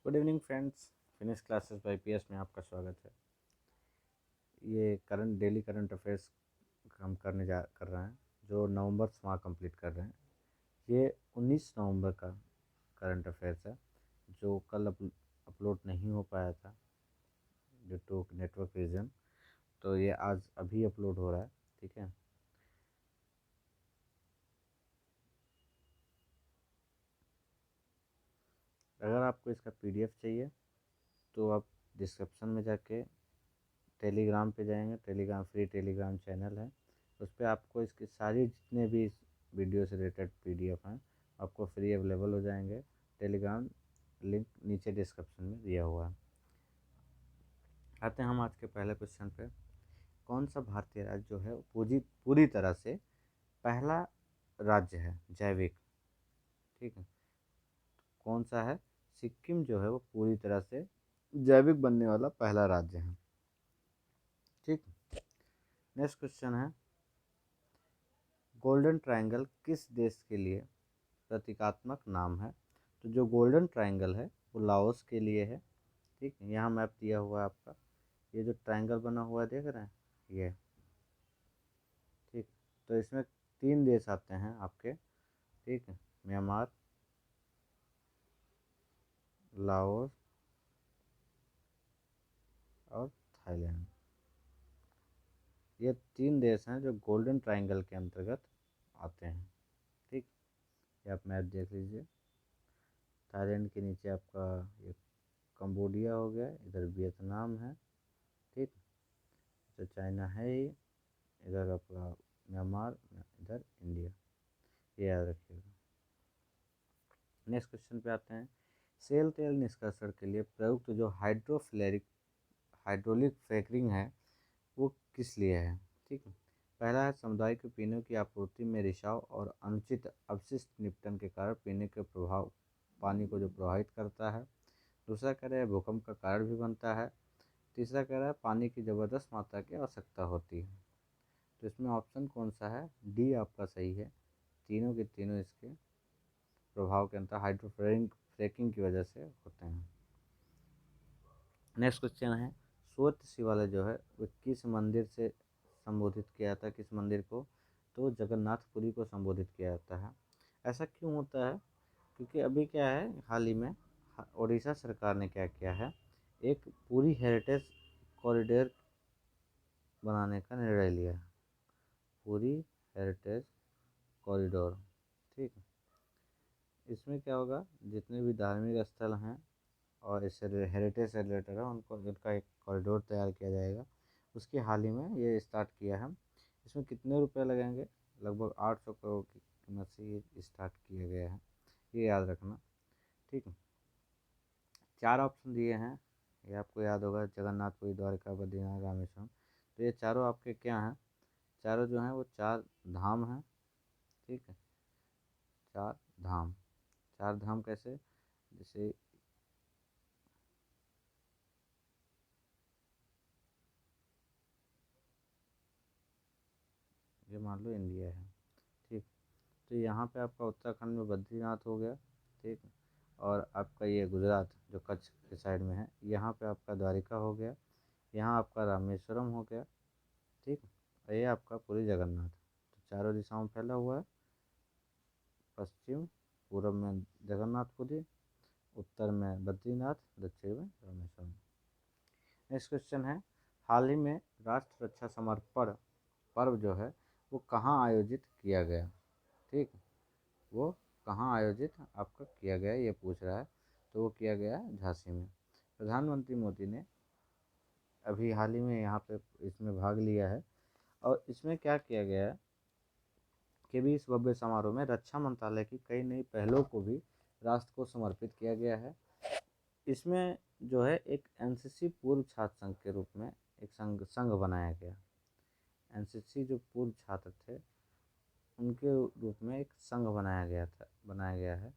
Good evening friends. Finish classes bye PS में आपका स्वागत है। ये डेली करंट अफेयर्स हम कर रहे हैं, जो नवंबर माह कंप्लीट कर रहे हैं। ये 19 नवंबर का करंट अफेयर्स है, जो कल अपलोड नहीं हो पाया था ड्यू टू नेटवर्क रीजन। तो ये आज अभी अपलोड हो रहा है। ठीक है। अगर आपको इसका पीडीएफ चाहिए तो आप डिस्क्रिप्शन में जाके टेलीग्राम पे जाएंगे। फ्री टेलीग्राम चैनल है, उस पर आपको इसकी सारी जितने भी वीडियो से रिलेटेड पीडीएफ हैं आपको फ्री अवेलेबल हो जाएंगे। टेलीग्राम लिंक नीचे डिस्क्रिप्शन में दिया हुआ है। आते हैं हम आज के पहले क्वेश्चन पे। कौन सा भारतीय राज्य जो है पूरी पूरी तरह से पहला राज्य है जैविक? ठीक है। कौन सा है? सिक्किम जो है वो पूरी तरह से जैविक बनने वाला पहला राज्य है। ठीक। नेक्स्ट क्वेश्चन है, गोल्डन ट्रायंगल किस देश के लिए प्रतीकात्मक नाम है? तो जो गोल्डन ट्रायंगल है वो लाओस के लिए है। ठीक है। यहाँ मैप दिया हुआ है आपका, ये जो ट्रायंगल बना हुआ है देख रहे हैं ये। ठीक। तो इसमें 3 देश आते हैं आपके। ठीक है। म्यांमार, लाओस और थाईलैंड। ये 3 देश हैं जो गोल्डन ट्रायंगल के अंतर्गत आते हैं। ठीक। ये आप मैप देख लीजिए। थाईलैंड के नीचे आपका ये कंबोडिया हो गया, इधर वियतनाम है। ठीक। तो चाइना है ही, इधर आपका म्यांमार, इधर इंडिया। ये याद रखिएगा। नेक्स्ट क्वेश्चन पे आते हैं। सेल तेल निष्कर्षण के लिए प्रयुक्त जो हाइड्रोलिक फ्रैक्चरिंग है वो किस लिए है? ठीक है। पहला है समुदाय के पीने की आपूर्ति में रिसाव और अनुचित अपशिष्ट निपटन के कारण पीने के प्रभाव पानी को जो प्रभावित करता है। दूसरा कह रहे हैं भूकंप का कारण भी बनता है। तीसरा कह रहा है पानी की ज़बरदस्त मात्रा की आवश्यकता होती है। तो इसमें ऑप्शन कौन सा है? डी आपका सही है। तीनों के तीनों इसके प्रभाव के अंतर हाइड्रोफ्रेकिंग फ्रैकिंग की वजह से होते हैं। नेक्स्ट क्वेश्चन है, स्वत शिवालय जो है वो किस मंदिर से संबोधित किया जाता है? किस मंदिर को? तो जगन्नाथपुरी को संबोधित किया जाता है। ऐसा क्यों होता है? क्योंकि अभी क्या है, हाल ही में उड़ीसा सरकार ने क्या किया है, एक पूरी हेरिटेज कॉरिडोर बनाने का निर्णय लिया है। पूरी हेरिटेज कॉरिडोर। ठीक है। इसमें क्या होगा, जितने भी धार्मिक स्थल हैं और इससे हेरिटेज से रिलेटेड है उनको उनका एक कॉरिडोर तैयार किया जाएगा। उसके हाल ही में ये स्टार्ट किया है। इसमें कितने रुपए लगेंगे? लगभग 800 करोड़ की कीमत से ये स्टार्ट किया गया है, ये याद रखना। ठीक है। 4 ऑप्शन दिए हैं, ये आपको याद होगा, जगन्नाथपुरी, द्वारका, बद्रीनाथ, रामेश्वरम। तो ये चारों आपके क्या हैं? चारों जो हैं वो 4 धाम हैं। ठीक है। 4 धाम। 4 धाम कैसे? जैसे ये मान लो इंडिया है। ठीक। तो यहाँ पे आपका उत्तराखंड में बद्रीनाथ हो गया। ठीक। और आपका ये गुजरात जो कच्छ के साइड में है, यहाँ पे आपका द्वारिका हो गया। यहाँ आपका रामेश्वरम हो गया। ठीक। और ये आपका पूरी जगन्नाथ। तो चारों दिशाओं में फैला हुआ है। पश्चिम पूर्व में जगन्नाथपुरी, उत्तर में बद्रीनाथ, दक्षिण में रामेश्वरम। नेक्स्ट क्वेश्चन है, हाल ही में राष्ट्र रक्षा समर्पण पर्व जो है वो कहाँ आयोजित किया गया? ठीक। वो कहाँ आयोजित आपका किया गया ये पूछ रहा है। तो वो किया गया झांसी में। प्रधानमंत्री मोदी ने अभी हाल ही में यहाँ पे इसमें भाग लिया है। और इसमें क्या किया गया है कि भी इस भव्य समारोह में रक्षा मंत्रालय की कई नई पहलों को भी राष्ट्र को समर्पित किया गया है। इसमें जो है एक एनसीसी पूर्व छात्र संघ के रूप में एक संघ बनाया गया। एनसीसी जो पूर्व छात्र थे उनके रूप में एक संघ बनाया गया है,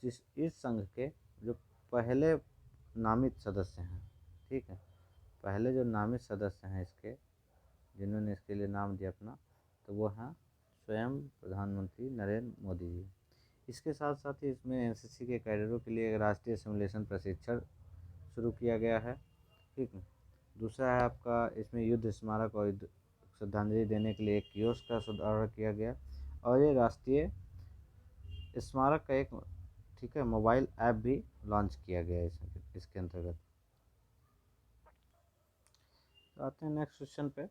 जिस इस संघ के जो पहले नामित सदस्य हैं। ठीक है। पहले जो नामित सदस्य हैं इसके, जिन्होंने इसके लिए नाम दिया अपना, तो वो हैं स्वयं प्रधानमंत्री नरेंद्र मोदी जी। इसके साथ साथ ही इसमें एनसीसी के कैडेटों के लिए राष्ट्रीय सिमुलेशन प्रशिक्षण शुरू किया गया है। ठीक है। दूसरा है आपका इसमें युद्ध स्मारक और युद्ध श्रद्धांजलि देने के लिए एक कियोस्क का सुधार किया गया, और ये राष्ट्रीय स्मारक का एक, ठीक है, मोबाइल ऐप भी लॉन्च किया गया है इसके अंतर्गत। तो आते हैं नेक्स्ट क्वेश्चन पे।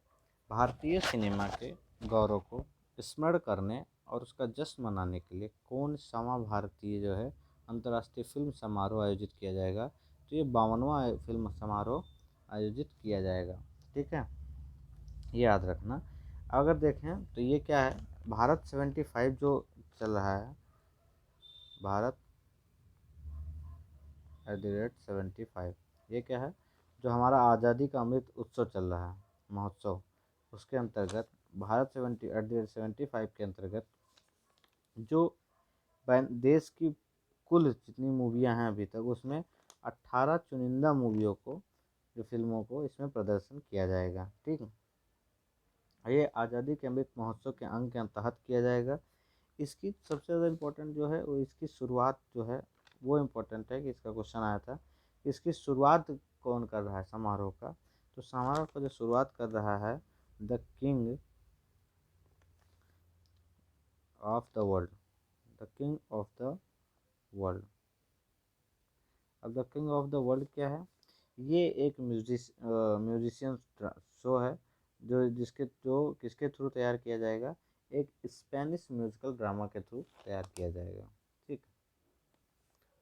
भारतीय सिनेमा के गौरव को स्मरण करने और उसका जश्न मनाने के लिए कौन समा भारतीय जो है अंतर्राष्ट्रीय फिल्म समारोह आयोजित किया जाएगा? तो ये 52वां फिल्म समारोह आयोजित किया जाएगा। ठीक है, ये याद रखना। अगर देखें तो ये क्या है, भारत 75 जो चल रहा है, भारत @75, ये क्या है, जो हमारा आज़ादी का अमृत उत्सव चल रहा है, महोत्सव, उसके अंतर्गत भारत 75 के अंतर्गत जो देश की कुल जितनी मूवियाँ हैं अभी तक, उसमें 18 चुनिंदा मूवियों को, जो फिल्मों को इसमें प्रदर्शन किया जाएगा। ठीक है, ये आज़ादी के अमृत महोत्सव के अंग के तहत किया जाएगा। इसकी सबसे ज़्यादा इम्पोर्टेंट जो है वो इसकी शुरुआत जो है वो इम्पोर्टेंट है कि इसका क्वेश्चन आया था, इसकी शुरुआत कौन कर रहा है समारोह का? तो समारोह का जो शुरुआत कर रहा है the king of the world, the king of the world. अब the king of the world क्या है? ये एक म्यूजिशियन शो है जो किसके थ्रू तैयार किया जाएगा? एक स्पेनिश म्यूजिकल ड्रामा के थ्रू तैयार किया जाएगा। ठीक।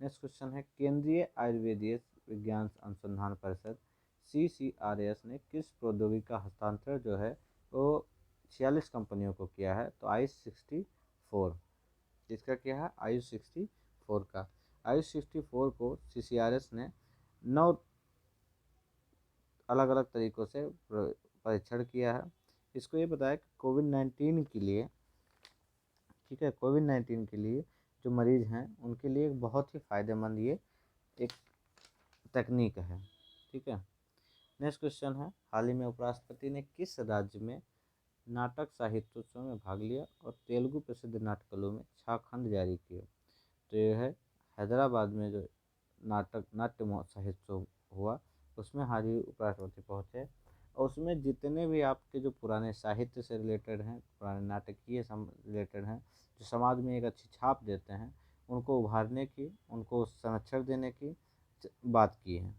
नेक्स्ट क्वेश्चन है, केंद्रीय आयुर्वेदीय विज्ञान अनुसंधान परिषद CCRS ने किस प्रौद्योगिकी का हस्तांतरण जो है वो 46 कंपनियों को किया है? तो आयुष 64, इसका क्या है? आयुष 64 का, आयुष 64 को CCRS ने 9 अलग अलग तरीक़ों से परीक्षण किया है। इसको ये बताया कि कोविड-19 के लिए, ठीक है, कोविड-19 के लिए जो मरीज़ हैं उनके लिए एक बहुत ही फ़ायदेमंद ये एक तकनीक है। ठीक है। नेक्स्ट क्वेश्चन है, हाल ही में उपराष्ट्रपति ने किस राज्य में नाटक साहित्योत्सव में भाग लिया और तेलुगु प्रसिद्ध नाटकलों में छाखंड जारी किए? तो ये है हैदराबाद में जो नाट्य साहित्योत्सव हुआ, उसमें हाल ही उपराष्ट्रपति पहुँचे, और उसमें जितने भी आपके जो पुराने साहित्य से रिलेटेड हैं, पुराने नाटकीय रिलेटेड हैं, जो समाज में एक अच्छी छाप देते हैं, उनको उभारने की, उनको संरक्षण देने की बात की है।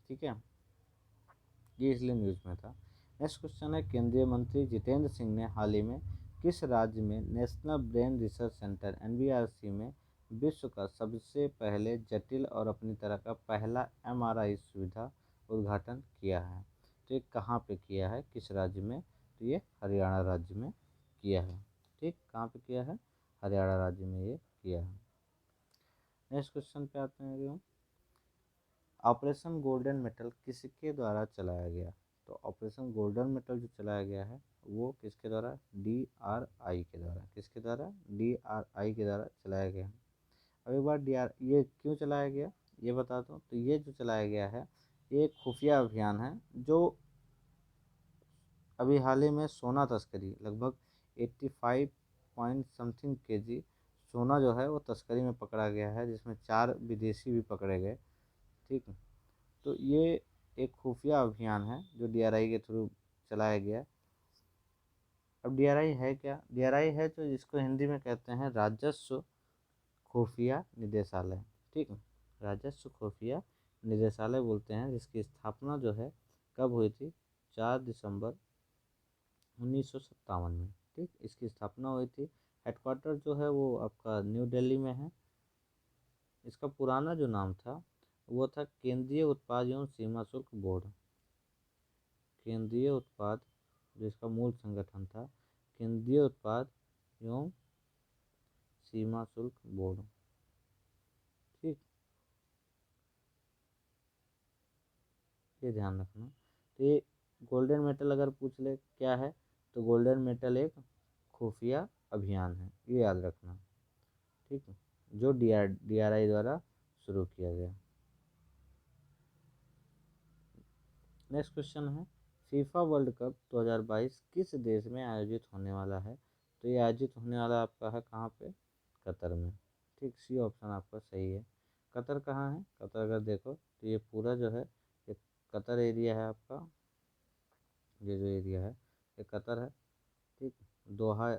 ठीक है, ये इसलिए न्यूज़ में था। नेक्स्ट क्वेश्चन है, केंद्रीय मंत्री जितेंद्र सिंह ने हाल ही में किस राज्य में national brain research centre NBRC में विश्व का सबसे पहले जटिल और अपनी तरह का पहला MRI सुविधा उद्घाटन किया है? तो ये कहाँ पे किया है, किस राज्य में? तो ये हरियाणा राज्य में किया है। ठीक, कहाँ पे किया है? हरियाणा राज्य में ये किया है। नेक्स्ट क्वेश्चन पे आते हैं, ऑपरेशन गोल्डन मेटल किसके द्वारा चलाया गया? तो ऑपरेशन गोल्डन मेटल जो चलाया गया है वो किसके द्वारा? DRI के द्वारा। किसके द्वारा? DRI के द्वारा चलाया गया है। अब एक बार ये क्यों चलाया गया ये बता दो। तो ये जो चलाया गया है ये एक खुफिया अभियान है, जो अभी हाल ही में सोना तस्करी लगभग 85 पॉइंट समथिंग KG सोना जो है वो तस्करी में पकड़ा गया है, जिसमें 4 विदेशी भी पकड़े गए। ठीक है, तो ये एक खुफिया अभियान है जो DRI के थ्रू चलाया गया। अब DRI है क्या? DRI है जो जिसको हिंदी में कहते हैं राजस्व खुफिया निदेशालय। ठीक है, राजस्व खुफिया निदेशालय बोलते हैं, जिसकी स्थापना जो है कब हुई थी? 4 दिसंबर 1957 में। ठीक, इसकी स्थापना हुई थी। हेडक्वार्टर जो है वो आपका न्यू दिल्ली में है। इसका पुराना जो नाम था वो था केंद्रीय उत्पाद एवं सीमा शुल्क बोर्ड। केंद्रीय उत्पाद, जो इसका मूल संगठन था, केंद्रीय उत्पाद एवं सीमा शुल्क बोर्ड। ठीक, ये ध्यान रखना। तो ये गोल्डन मेटल अगर पूछ ले क्या है, तो गोल्डन मेटल एक खुफिया अभियान है, ये याद रखना। ठीक है, जो DRI द्वारा शुरू किया गया। नेक्स्ट क्वेश्चन है, फीफा वर्ल्ड कप 2022 किस देश में आयोजित होने वाला है? तो ये आयोजित होने वाला आपका है कहाँ पे? कतर में। ठीक, सी ऑप्शन आपका सही है। कतर कहाँ है? कतर अगर देखो तो ये पूरा जो है, ये कतर एरिया है आपका, ये जो एरिया है ये कतर है। ठीक, दोहा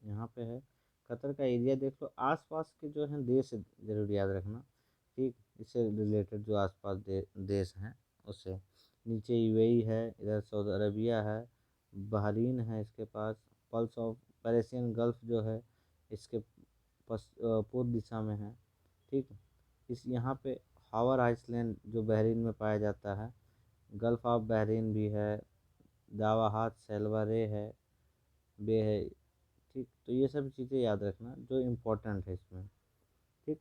यहाँ पे है। कतर का एरिया देख लो, आसपास के जो हैं देश जरूर याद रखना। ठीक, इससे रिलेटेड जो आसपास देश हैं उससे। नीचे यूएई है, इधर सऊदी अरबिया है, बहरीन है इसके पास, पल्स ऑफ पेरेसियन गल्फ जो है इसके पूर्व दिशा में है। ठीक, इस यहाँ पे हावर आइसलैंड जो बहरीन में पाया जाता है, गल्फ ऑफ बहरीन भी है, दावाहात सेल्वारे है, बे है। ठीक, तो ये सब चीज़ें याद रखना जो इम्पोर्टेंट है इसमें। ठीक,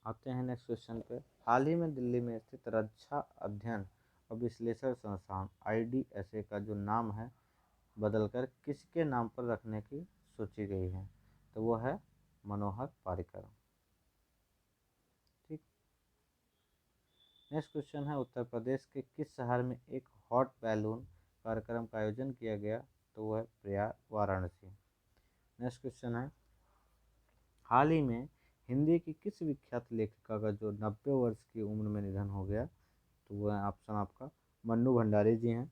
आते हैं नेक्स्ट क्वेश्चन पे। हाल ही में दिल्ली में स्थित रक्षा अध्ययन और विश्लेषण संस्थान IDSA का जो नाम है बदलकर किसके नाम पर रखने की सोची गई है? तो वो है मनोहर पारिकर। ठीक, नेक्स्ट क्वेश्चन है, उत्तर प्रदेश के किस शहर में एक हॉट बैलून कार्यक्रम का आयोजन किया गया? तो वो है प्रयाग, वाराणसी। नेक्स्ट क्वेश्चन है, हाल ही में हिंदी की किस विख्यात लेखिका का जो 90 वर्ष की उम्र में निधन हो गया? तो वो है ऑप्शन आपका मन्नू भंडारी जी हैं।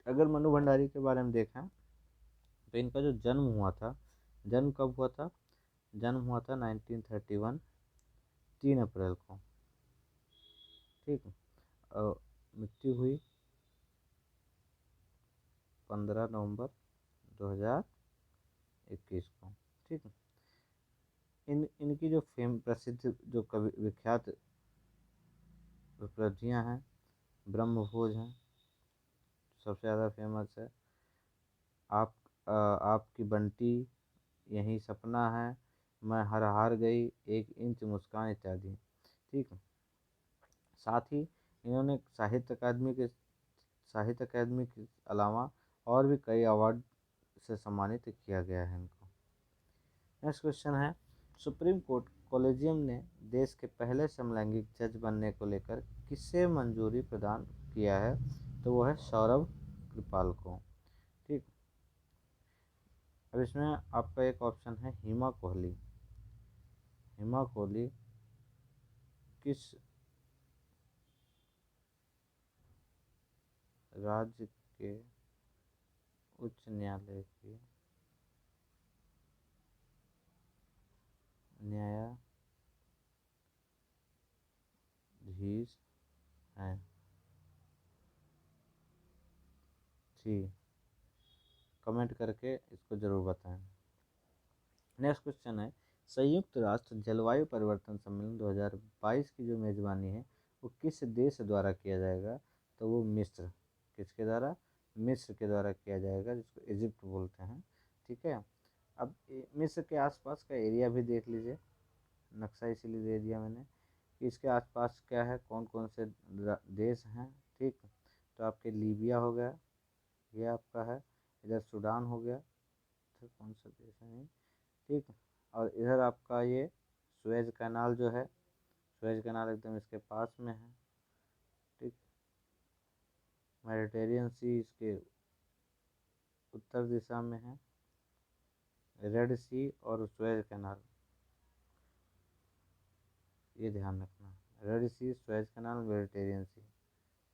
अगर मन्नू भंडारी के बारे में देखें तो इनका जो जन्म हुआ था, जन्म कब हुआ था? जन्म हुआ था 1931, 3 अप्रैल को। ठीक, और मृत्यु हुई 15 नवंबर 2021 को। ठीक, इनकी जो प्रसिद्ध जो कवि विख्यात उपलब्धियाँ हैं, ब्रह्मभोज हैं सबसे ज़्यादा फेमस है, आप आपकी बंटी, यही सपना है, मैं हर हार गई, 1 इंच मुस्कान इत्यादि। ठीक, साथ ही इन्होंने साहित्य अकादमी के अलावा और भी कई अवार्ड से सम्मानित किया गया है इनको। नेक्स्ट क्वेश्चन है, सुप्रीम कोर्ट कॉलेजियम ने देश के पहले समलैंगिक जज बनने को लेकर किसे मंजूरी प्रदान किया है? तो वो है सौरभ कृपाल को। ठीक, अब इसमें आपका एक ऑप्शन है हिमा कोहली। हिमा कोहली किस राज्य के उच्च न्यायालय की न्यायाधीश हैं? जी, कमेंट करके इसको ज़रूर बताएं। नेक्स्ट क्वेश्चन है, संयुक्त राष्ट्र जलवायु परिवर्तन सम्मेलन 2022 की जो मेज़बानी है वो किस देश द्वारा किया जाएगा? तो वो मिस्र। किसके द्वारा? मिस्र के द्वारा किया जाएगा, जिसको इजिप्ट बोलते हैं। ठीक है, अब मिस्र के आसपास का एरिया भी देख लीजिए, नक्शा इसीलिए दे दिया मैंने कि इसके आसपास क्या है, कौन कौन से देश हैं। ठीक, तो आपके लीबिया हो गया, ये आपका है, इधर सूडान हो गया, तो कौन सा देश है नहीं। ठीक, और इधर आपका ये सुएज कैनाल जो है, सुएज कैनाल एकदम इसके पास में है। ठीक, मेडिटेरियन सी इसके उत्तर दिशा में है, रेड सी और सुएज कैनाल, ये ध्यान रखना, रेड सी, सुएज कैनाल, मेडिटेरियन सी,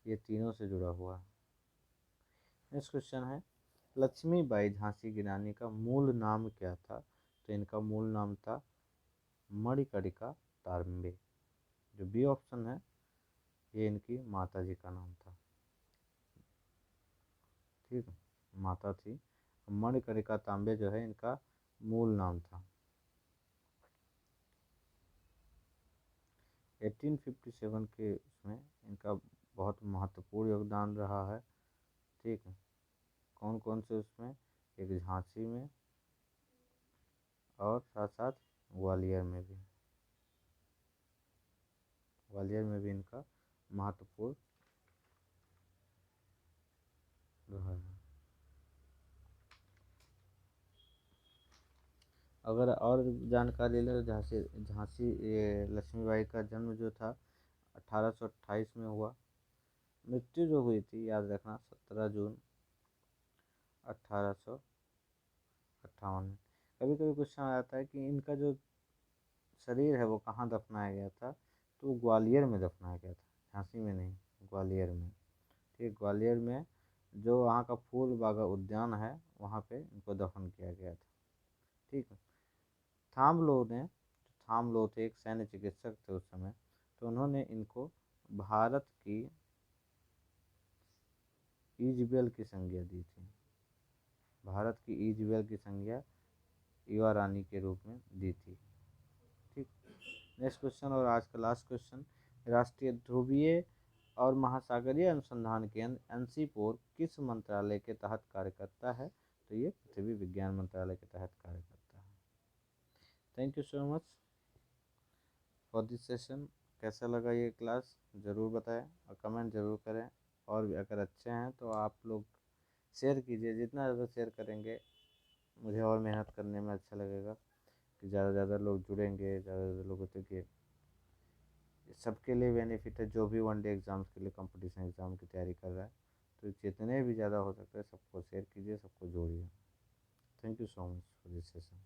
ये तीनों से जुड़ा हुआ है। नेक्स्ट क्वेश्चन है, लक्ष्मीबाई झांसी की रानी का मूल नाम क्या था? तो इनका मूल नाम था मणिकर्णिका तांबे। जो बी ऑप्शन है ये इनकी माता जी का नाम था। ठीक, माता थी, मणिकर्णिका तांबे जो है इनका मूल नाम था। 1857 के उसमें इनका बहुत महत्वपूर्ण योगदान रहा है। ठीक, कौन कौन से उसमें? एक झांसी में और साथ साथ ग्वालियर में भी, ग्वालियर में भी इनका महत्वपूर्ण रहा है। अगर और जानकारी ले तो झांसी झांसी ये लक्ष्मीबाई का जन्म जो था 1828 में हुआ। मृत्यु जो हुई थी याद रखना 17 जून 1858 में। कभी कभी क्वेश्चन आता है कि इनका जो शरीर है वो कहाँ दफनाया गया था, तो वो ग्वालियर में दफनाया गया था, झांसी में नहीं, ग्वालियर में। ठीक, ग्वालियर में जो वहाँ का फूल बागा उद्यान है वहाँ पे इनको दफन किया गया था। ठीक है। थामलो थे एक सैन्य चिकित्सक थे उस समय, तो उन्होंने इनको भारत की ईजबेल की संज्ञा दी थी। भारत की ईजबेल की संज्ञा युवा रानी के रूप में दी थी। ठीक। नेक्स्ट क्वेश्चन और आज का लास्ट क्वेश्चन, राष्ट्रीय ध्रुवीय और महासागरीय अनुसंधान केंद्र एनसीपोर किस मंत्रालय के तहत कार्य करता है, तो ये पृथ्वी विज्ञान मंत्रालय के तहत कार्य करता है। Thank you so much for this session. कैसा लगा ये क्लास ज़रूर बताएं और कमेंट ज़रूर करें, और भी अगर अच्छे हैं तो आप लोग शेयर कीजिए, जितना ज़्यादा शेयर करेंगे मुझे और मेहनत करने में अच्छा लगेगा, कि ज़्यादा से ज़्यादा लोग जुड़ेंगे, ज़्यादा से ज़्यादा लोगों तक ये सबके लिए बेनिफिट है, जो भी वन डे एग्ज़ाम्स के लिए कंपटीशन एग्ज़ाम की तैयारी कर रहा है। तो जितने भी ज़्यादा हो सकता है सबको शेयर कीजिए, सबको जोड़िए। Thank you so much for this session.